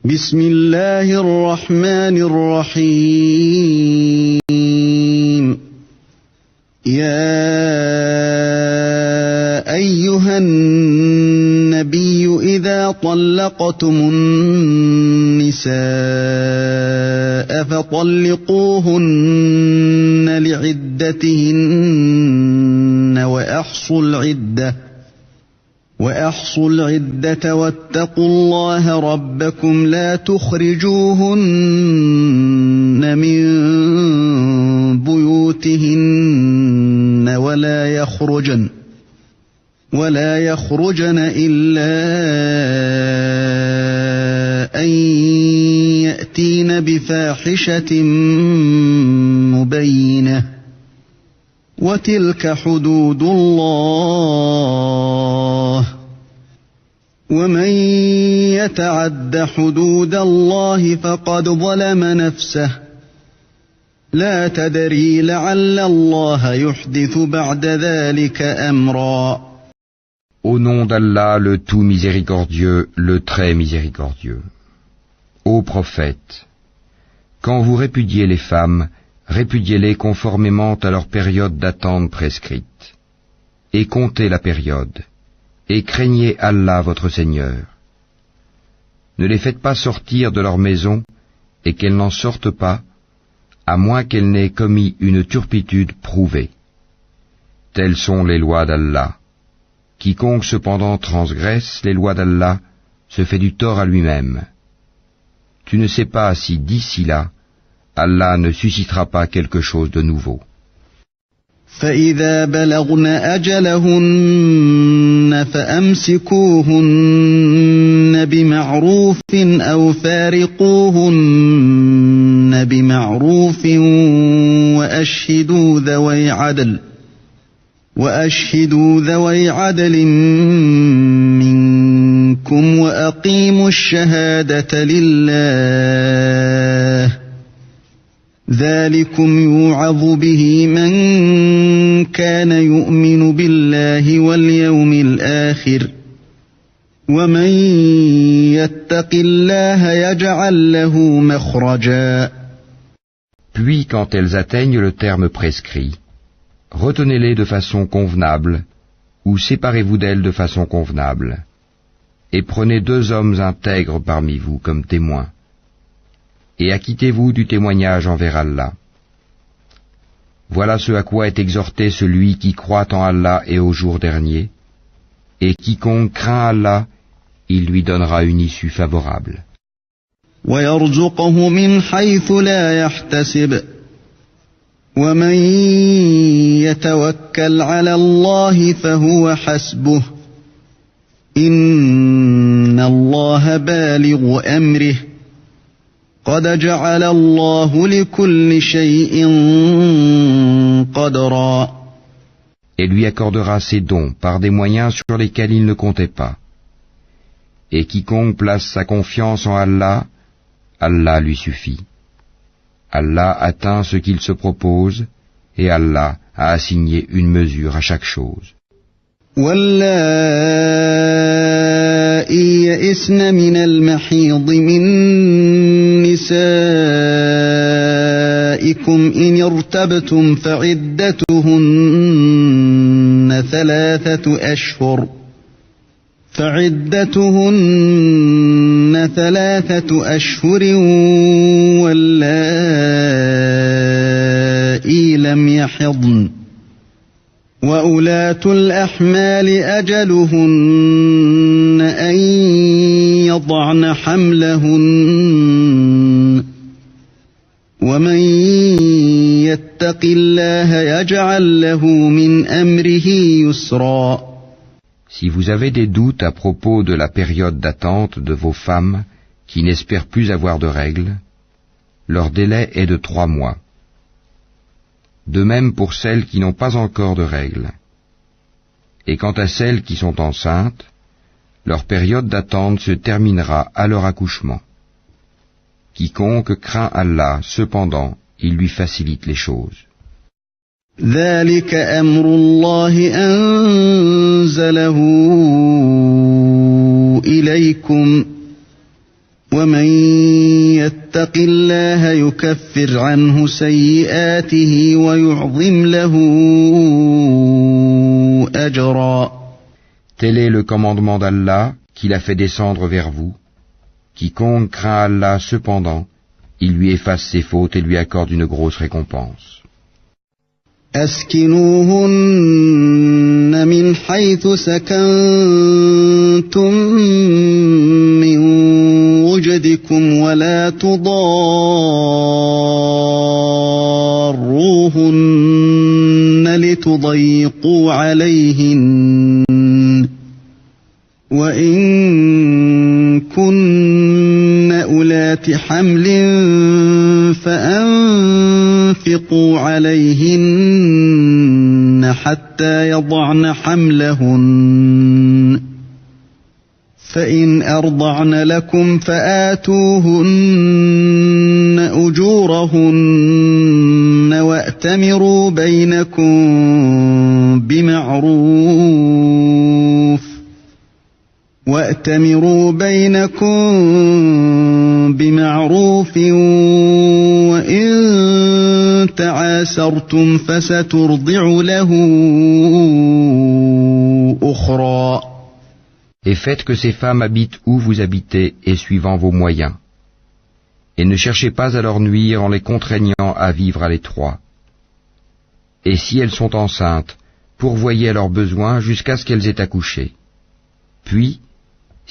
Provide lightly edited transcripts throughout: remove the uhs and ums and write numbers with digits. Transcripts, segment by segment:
بسم الله الرحمن الرحيم يا أيها النبي إذا طلقتم النساء فطلقوهن لعدتهن وأحصوا العدة واتقوا الله ربكم لا تخرجوهن من بيوتهن ولا يخرجن إلا أن يأتين بفاحشة مبينة وتلك حدود الله ومن يتعد حدود الله فقد ظلم نفسه لا تدري لعل الله يحدث بعد ذلك أمرا. Au nom d'Allah, le tout miséricordieux, le très miséricordieux. Ô prophète, quand vous répudiez les femmes, répudiez-les conformément à leur période d'attente prescrite. Et comptez la période, et craignez Allah votre Seigneur. Ne les faites pas sortir de leur maison, et qu'elles n'en sortent pas, à moins qu'elles n'aient commis une turpitude prouvée. Telles sont les lois d'Allah. Quiconque cependant transgresse les lois d'Allah se fait du tort à lui-même. Tu ne sais pas si d'ici là, Allah ne suscitera pas quelque chose de nouveau. فَإِذَا بَلَغْنَ أَجَلَهُنَّ فَأَمْسِكُوهُنَّ بِمَعْرُوفٍ أَوْ فَارِقُوهُنَّ بِمَعْرُوفٍ وَأَشْهِدُوا ذَوَيْ عَدْلٍ مِّنكُمْ وَأَقِيمُوا الشَّهَادَةَ لِلَّهِ ذَلِكُمْ يُوعَظُ بِهِ مَنْ كَانَ يُؤْمِنُ بِاللَّهِ وَالْيَوْمِ الْآخِرِ وَمَنْ يَتَّقِ اللَّهَ يَجْعَلْ لَهُ مَخْرَجًا. Puis quand elles atteignent le terme prescrit, retenez-les de façon convenable, ou séparez-vous d'elles de façon convenable, et prenez 2 hommes intègres parmi vous comme témoins, et acquittez-vous du témoignage envers Allah. Voilà ce à quoi est exhorté celui qui croit en Allah et au jour dernier, et quiconque craint Allah, il lui donnera une issue favorable. وَيَرْزُقْهُ مِنْ حَيْثُ لَا يَحْتَسِبُ وَمَنْ يَتَوَكَّلْ عَلَى اللَّهِ فَهُوَ حَسْبُهُ إِنَّ اللَّهَ بَالِغُ أَمْرِهِ قَدْ جَعَلَ اللَّهُ لِكُلِّ شَيْءٍ قَدْرًا. Et lui accordera ses dons par des moyens sur lesquels il ne comptait pas. Et quiconque place sa confiance en Allah, Allah lui suffit. Allah atteint ce qu'il se propose, et Allah a assigné une mesure à chaque chose. وَاللَّائِي يَئِسْنَ مِنَ المحيض من نسائكم إن ارتبتم فعدتهن 3 أشهر واللائي لم يحضن وأولاة الأحمال أجلهن أن يضعن حملهن ومن يتق الله يجعل له من أمره يسرا. Si vous avez des doutes à propos de la période d'attente de vos femmes qui n'espèrent plus avoir de règles, leur délai est de 3 mois. De même pour celles qui n'ont pas encore de règles. Et quant à celles qui sont enceintes, leur période d'attente se terminera à leur accouchement. Quiconque craint Allah, cependant, il lui facilite les choses. ذلك أمر الله أنزله إليكم ومن يتق الله يكفر عنه سيئاته ويعظم له أجرا. Tel est le commandement d'Allah qu'il a fait descendre vers vous. Quiconque craint Allah cependant, il lui efface ses fautes et lui accorde une grosse récompense. أسكنوهن من حيث سكنتم من وجدكم ولا تضاروهن لتضيقوا عليهن وإن كن أولات حمل فأنفقوا عليهن حتى يضعن حملهن فإن أرضعن لكم فآتوهن أجورهن وأتمروا بينكم بمعروف وإن تعاسرتم فسترضع له أخرى. Et faites que ces femmes habitent où vous habitez et suivant vos moyens. Et ne cherchez pas à leur nuire en les contraignant à vivre à l'étroit. Et si elles sont enceintes, pourvoyez à leurs besoins jusqu'à ce qu'elles aient accouché. Puis,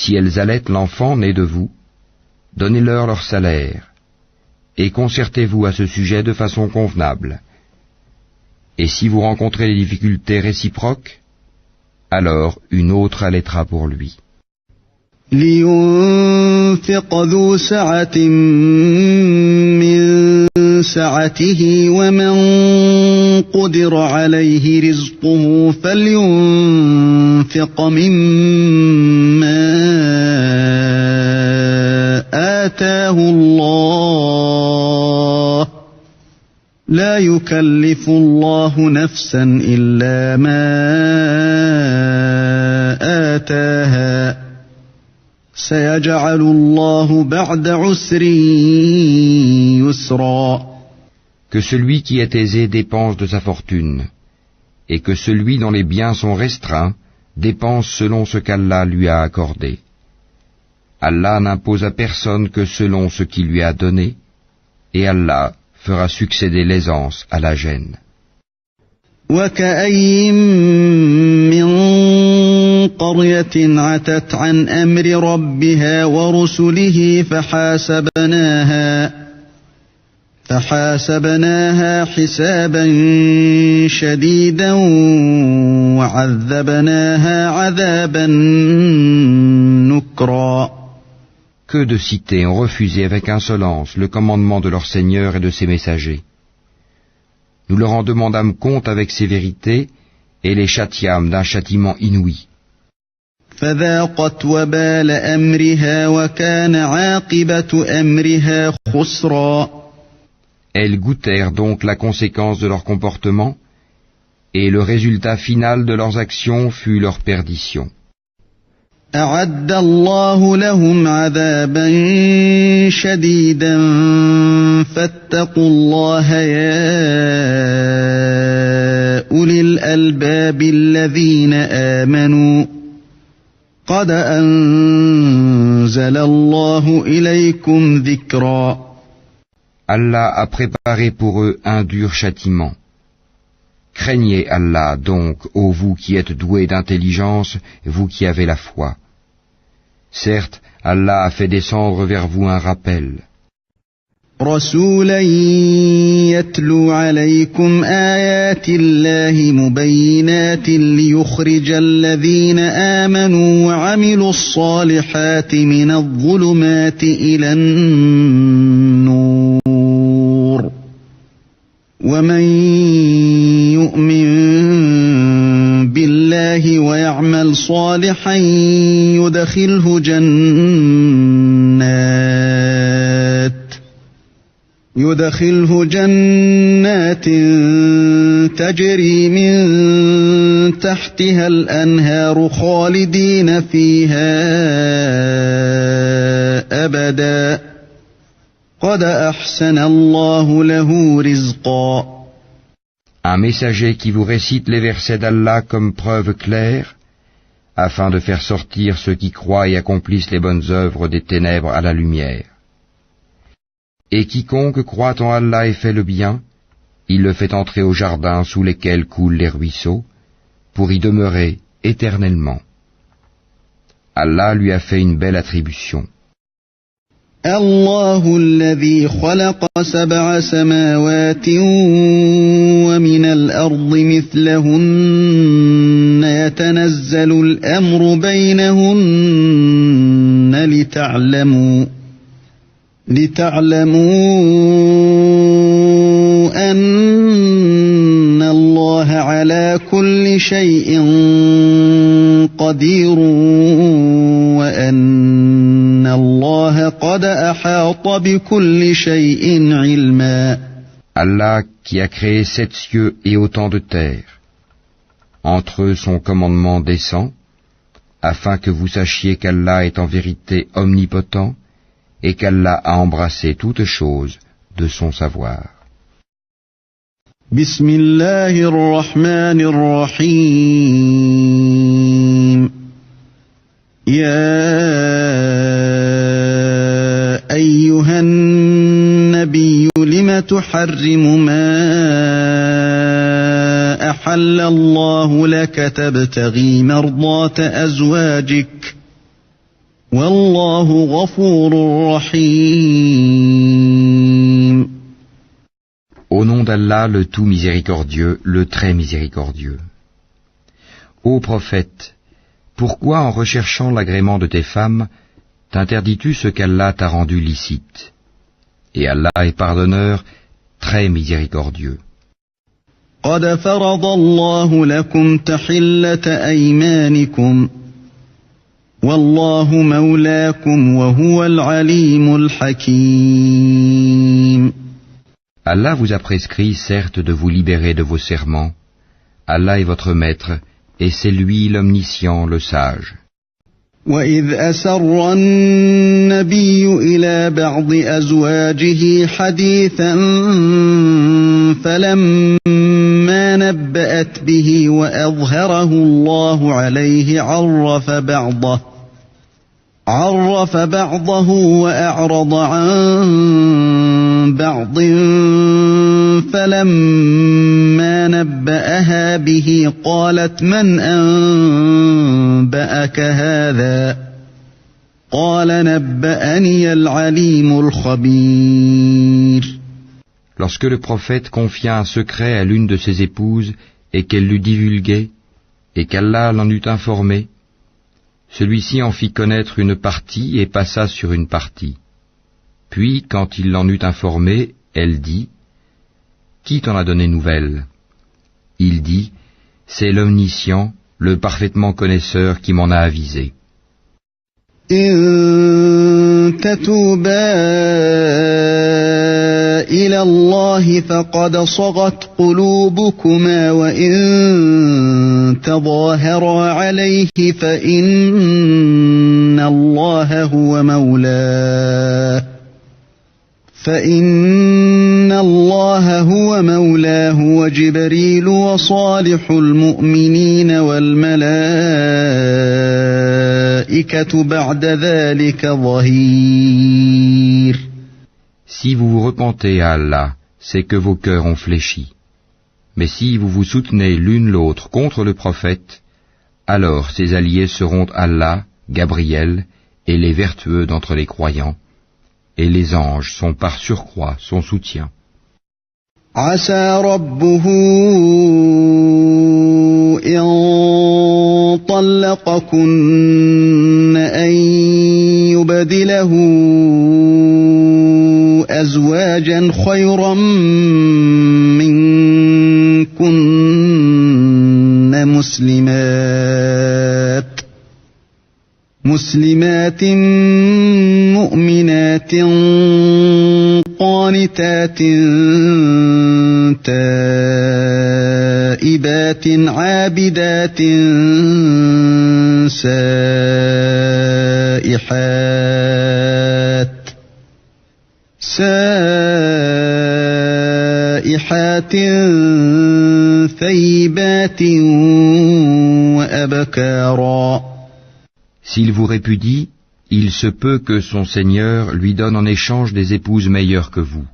si elles allaitent l'enfant né de vous, donnez-leur leur salaire, et concertez-vous à ce sujet de façon convenable. Et si vous rencontrez des difficultés réciproques, alors une autre allaitera pour lui. لينفق ذو سعة من سعته ومن قدر عليه رزقه فلينفق مما آتاه الله لا يكلف الله نفسا إلا ما آتاها سيجعل الله بعد عسر يسرا. Que celui qui est aisé dépense de sa fortune, et que celui dont les biens sont restreints dépense selon ce qu'Allah lui a accordé. Allah n'impose à personne que selon ce qu'il lui a donné, et Allah fera succéder l'aisance à la gêne. وكأين من قرية عتت عن أمر ربها ورسله فحاسبناها حسابا شديدا وعذبناها عذابا نكرا. Que de cités ont refusé avec insolence le commandement de leur Seigneur et de ses messagers. Nous leur en demandâmes compte avec sévérité et les châtiâmes d'un châtiment inouï. فذاقت وبال أمرها وكان عاقبة أمرها خسرا. Elles goûtèrent donc la conséquence de leur comportement, et le résultat final de leurs actions fut leur perdition. أعد الله لهم عذابا شديدا فاتقوا الله يا أولي الألباب الذين آمنوا قد أنزل الله إليكم ذكرا. Allah a préparé pour eux un dur châtiment. Craignez Allah donc, ô vous qui êtes doués d'intelligence, vous qui avez la foi. Certes, Allah a fait descendre vers vous un rappel. رسولا يتلو عليكم آيات الله مبينات ليخرج الذين آمنوا وعملوا الصالحات من الظلمات إلى النور ومن يؤمن بالله ويعمل صالحا يدخله جنات تجري من تحتها الأنهار خالدين فيها أبدا قد أحسن الله له رزقا. Un messager qui vous récite les versets d'Allah comme preuve claire, afin de faire sortir ceux qui croient et accomplissent les bonnes œuvres des ténèbres à la lumière. Et quiconque croit en Allah et fait le bien, il le fait entrer au jardin sous lesquels coulent les ruisseaux, pour y demeurer éternellement. Allah lui a fait une belle attribution. الله الذي خلق 7 سماوات ومن الأرض مثلهن يتنزل الأمر بينهن لتعلموا أن الله على كل شيء قدير وأن الله قد أحاط بكل شيء علما. Allah qui a créé 7 cieux et autant de terre. Entre eux son commandement descend, afin que vous sachiez qu'Allah est en vérité omnipotent et qu'Allah a embrassé toutes choses de son savoir. بسم الله الرحمن الرحيم. يا أيها النبي لم تحرم ما أحل الله لك تبتغي مرضات أزواجك والله غفور رحيم. Au nom d'Allah, le tout miséricordieux, le très miséricordieux. Ô prophète, pourquoi en recherchant l'agrément de tes femmes, t'interdis-tu ce qu'Allah t'a rendu licite? Et Allah est pardonneur, très miséricordieux. قد فرض الله لكم تحلة أيمانكم والله مولاكم وهو العليم الحكيم. Allah vous a prescrit, certes, de vous libérer de vos serments. Allah est votre maître, et c'est lui l'omniscient, le sage. وَإِذْ أَسَرَّ النَّبِيُّ إِلَى بَعْضِ أَزْوَاجِهِ حَدِيثًا فَلَمَّا نَبَّأَتْ بِهِ وَأَظْهَرَهُ اللَّهُ عَلَيْهِ عرف بعضه وأعرض عن بعض فلما نبأها به قالت من أنبأك هذا قال نبأني العليم الخبير. Lorsque le prophète confia un secret à l'une de ses épouses et qu'elle l'eut divulgué et qu'Allah l'en eut informé, celui-ci en fit connaître une partie et passa sur une partie. Puis, quand il l'en eut informé, elle dit, « Qui t'en a donné nouvelle ?» Il dit, « C'est l'omniscient, le parfaitement connaisseur qui m'en a avisé. » إن تتوبا إلى الله فقد صغت قلوبكما وإن تظاهرا عليه فإن الله هو مولاه وجبريل وصالح المؤمنين والملائكة بعد ذلك ظهير. Si vous vous repentez à Allah, c'est que vos cœurs ont fléchi. Mais si vous vous soutenez l'une l'autre contre le prophète, alors ses alliés seront Allah, Gabriel et les vertueux d'entre les croyants, et les anges sont par surcroît son soutien. عسى ربه إن طلقكن أن يبدله أزواجا خيرا منكن مسلمات مؤمنات قانتات تائبات ثيبات عابدات سائحات ثيبات وأبكارا. S'il vous répudie, il se peut que son Seigneur lui donne en échange des épouses meilleures que vous,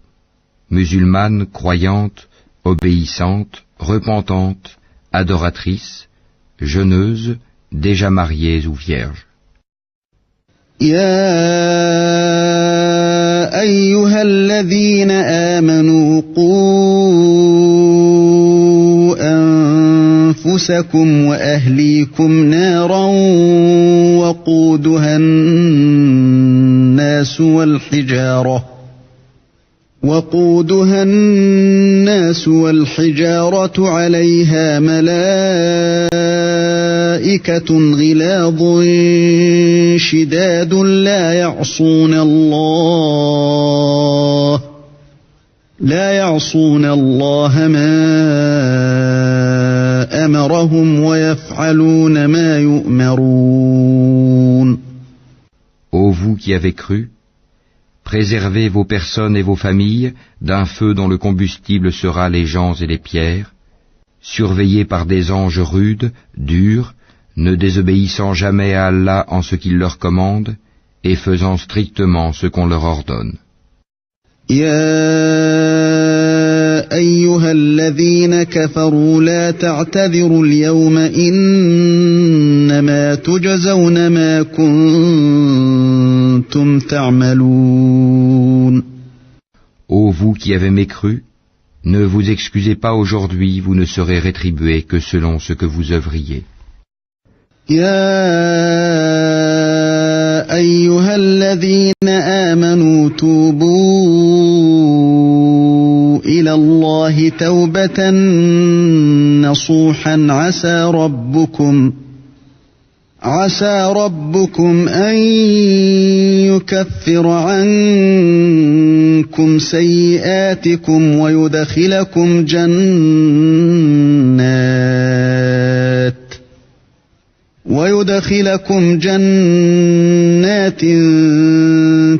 musulmanes, croyantes, obéissantes, repentantes, adoratrices, jeûneuses, déjà mariées ou vierges. يا أيها الذين آمنوا قوا أنفسكم وأهليكم نارا وقودها الناس والحجارة عليها ملائكة غلاظ شداد لا يعصون الله ما أمرهم ويفعلون ما يؤمرون. Ô vous qui avez cru, préservez vos personnes et vos familles d'un feu dont le combustible sera les gens et les pierres, surveillés par des anges rudes, durs, ne désobéissant jamais à Allah en ce qu'il leur commande, et faisant strictement ce qu'on leur ordonne. يا أيها الذين كفروا لا تعتذروا اليوم إنما تجزون ما كنتم تعملون. Ô vous qui avez mécru, ne vous excusez pas aujourd'hui, vous ne serez rétribués que selon ce que vous œuvriez. يا أيها الذين آمنوا توبوا إلى الله توبة نصوحا عسى ربكم أن يكفر عنكم سيئاتكم ويدخلكم جنات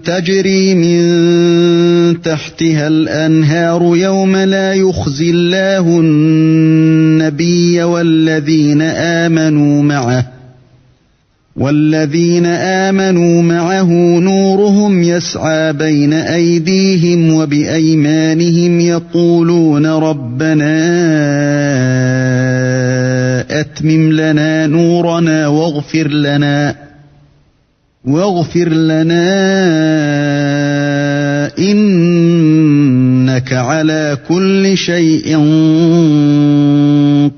تجري من تحتها الأنهار يوم لا يخزي الله النبي والذين آمنوا معه نورهم يسعى بين أيديهم وبأيمانهم يقولون ربنا أتمم لنا نورنا واغفر لنا إنك على كل شيء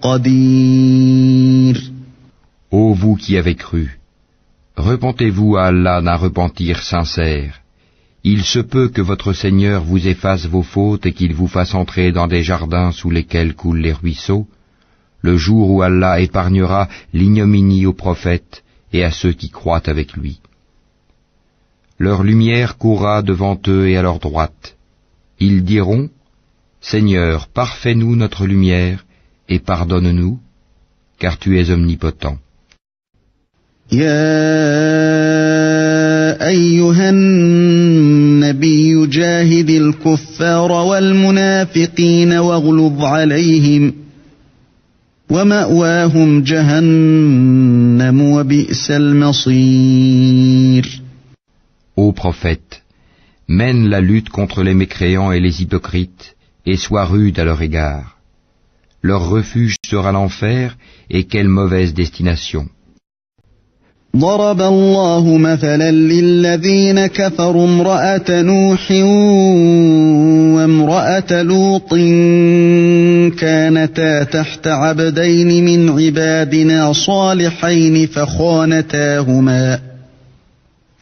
قدير. Ô vous qui avez cru, repentez-vous à Allah d'un repentir sincère. Il se peut que votre Seigneur vous efface vos fautes et qu'il vous fasse entrer dans des jardins sous lesquels coulent les ruisseaux, le jour où Allah épargnera l'ignominie aux prophètes et à ceux qui croient avec lui. Leur lumière courra devant eux et à leur droite. Ils diront, Seigneur, parfais-nous notre lumière et pardonne-nous, car tu es omnipotent. يا أيها النبي جاهد الكفار والمنافقين واغلظ عليهم ومأواهم جهنم وبئس المصير. Ô prophète, mène la lutte contre les mécréants et les hypocrites et sois rude à leur égard. Leur refuge sera l'enfer et quelle mauvaise destination. ضرب الله مثلا للذين كفروا امرأة نوح وامرأة لوط كانتا تحت عبدين من عبادنا صالحين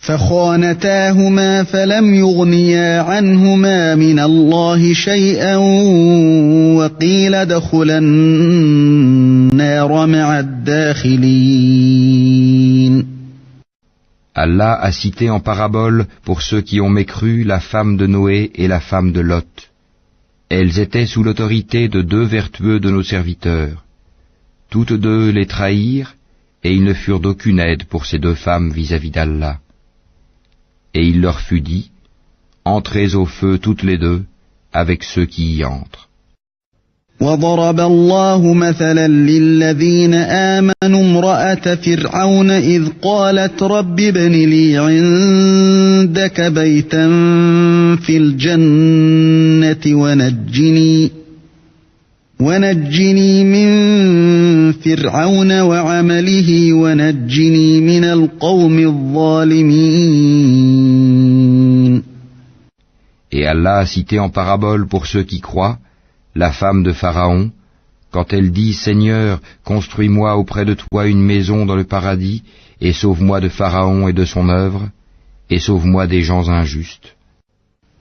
فخانتاهما فلم يغنيا عنهما من الله شيئا وقيل ادخلا النار مع الداخلين. Allah a cité en parabole pour ceux qui ont mécru la femme de Noé et la femme de Lot. Elles étaient sous l'autorité de deux vertueux de nos serviteurs. Toutes deux les trahirent, et ils ne furent d'aucune aide pour ces deux femmes vis-à-vis d'Allah. Et il leur fut dit, entrez au feu toutes les deux, avec ceux qui y entrent. وضرب الله مثلا للذين آمنوا امرأة فرعون إذ قالت رب ابن لي عندك بيتا في الجنة ونجني من فرعون وعمله ونجني من القوم الظالمين. Et Allah a cité en parabole pour ceux qui croient la femme de Pharaon, quand elle dit « Seigneur, construis-moi auprès de toi une maison dans le paradis, et sauve-moi de Pharaon et de son œuvre, et sauve-moi des gens injustes. »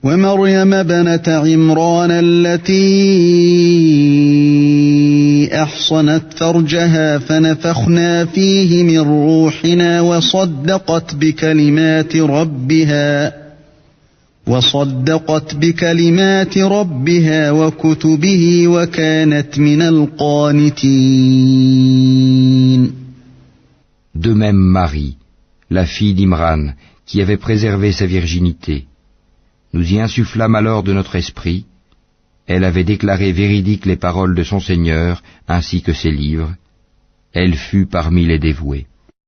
ومريم ابنة عمران التي أحصنت فرجها فنفخنا فيه من روحنا وصدقت بكلمات ربها وكتبه وكانت من القانتين. De même Marie, la fille d'Imran, qui avait préservé sa virginité, nous y insufflâmes alors de notre esprit. Elle avait déclaré véridiques les paroles de son Seigneur ainsi que ses livres. Elle fut parmi les dévoués.